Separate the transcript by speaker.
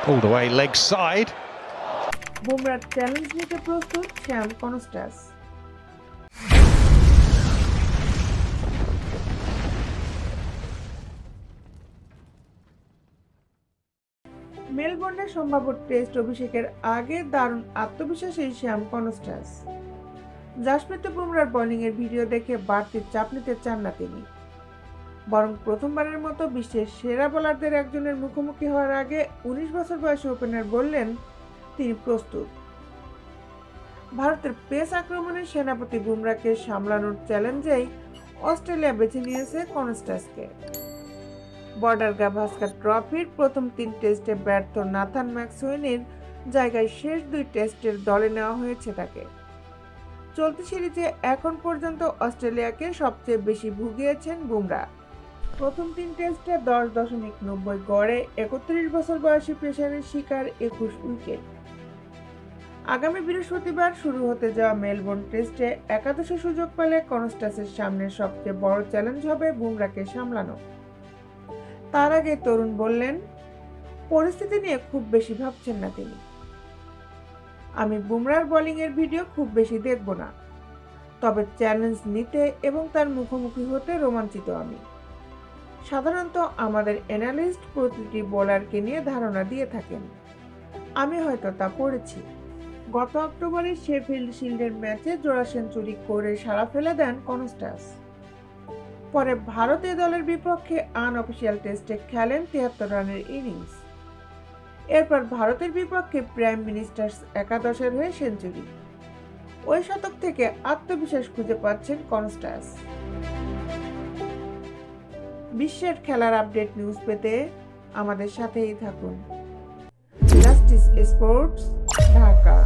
Speaker 1: Pulled away leg side.
Speaker 2: বুমরার challenge নিতে প্রস্তুত শ্যাম কনস্টাস। মেলবোর্নের সম্ভাব্য টেস্ট অভিষেকের আগে দারুণ আত্মবিশ্বাসী শ্যাম কনস্টাস। জাসপ্রীত বুমরার বোলিংয়ের ভিডিও দেখে বাড়তি চাপ নিতে চান না তিনি, বরং প্রথমবারের মতো বিশ্বের সেরা বোলারদের একজনের মুখোমুখি হওয়ার আগে 19 বছর বয়সী ওপেনার বললেন তিনি প্রস্তুত। ভারতের পেস আক্রমণে সেনাপতি বুমরাকে সামলানোর চ্যালেঞ্জেই অস্ট্রেলিয়া বেছে নিয়েছে কনস্টাসকে। বর্ডার গাভাস্কার ট্রফির প্রথম 3 টেস্টে ব্যর্থ নাথান ম্যাকসওয়েনের জায়গায় শেষ 2 টেস্টের দলে নেওয়া হয়েছে তাকে। চলতি সিরিজে এখন পর্যন্ত অস্ট্রেলিয়াকে সবচেয়ে বেশি ভুগিয়েছেন বুমরা। প্রথম 3 টেস্টে 10.90 গড়ে 31 বছর বয়সী পেসারের শিকার 21 উইকেট। আগামী বৃহস্পতিবার শুরু হতে যাওয়া মেলবোর্ন টেস্টে একাদশে সুযোগ পেলে কনস্টাসের সামনে সবচেয়ে বড় চ্যালেঞ্জ হবে বুমরাকে সামলানো। তার আগে তরুণ বললেন, পরিস্থিতি নিয়ে খুব বেশি ভাবছেন না তিনি। আমি বুমরার বোলিংয়ের ভিডিও খুব বেশি দেখব না, তবে চ্যালেঞ্জ নিতে এবং তার মুখোমুখি হতে রোমাঞ্চিত আমি। সাধারণত আমাদের অ্যানালিস্ট প্রতিটি বোলারকে নিয়ে ধারণা দিয়ে থাকেন, আমি হয়তো তা পড়েছি। গত অক্টোবরে শেফিল্ড শিল্ডের ম্যাচে জোড়া সেঞ্চুরি করে সাড়া ফেলে দেন কনস্টাস। পরে ভারতীয় দলের বিপক্ষে আনঅফিসিয়াল টেস্টে খেলেন 73 রানের ইনিংস। এরপর ভারতের বিপক্ষে প্রাইম মিনিস্টার্স একাদশের হয়ে সেঞ্চুরি। ওই শতক থেকে আত্মবিশ্বাস খুঁজে পাচ্ছেন কনস্টাস। বিশ্বের খেলার আপডেট নিউজ পেতে আমাদের সাথেই থাকুন। Justice sports, Dhaka.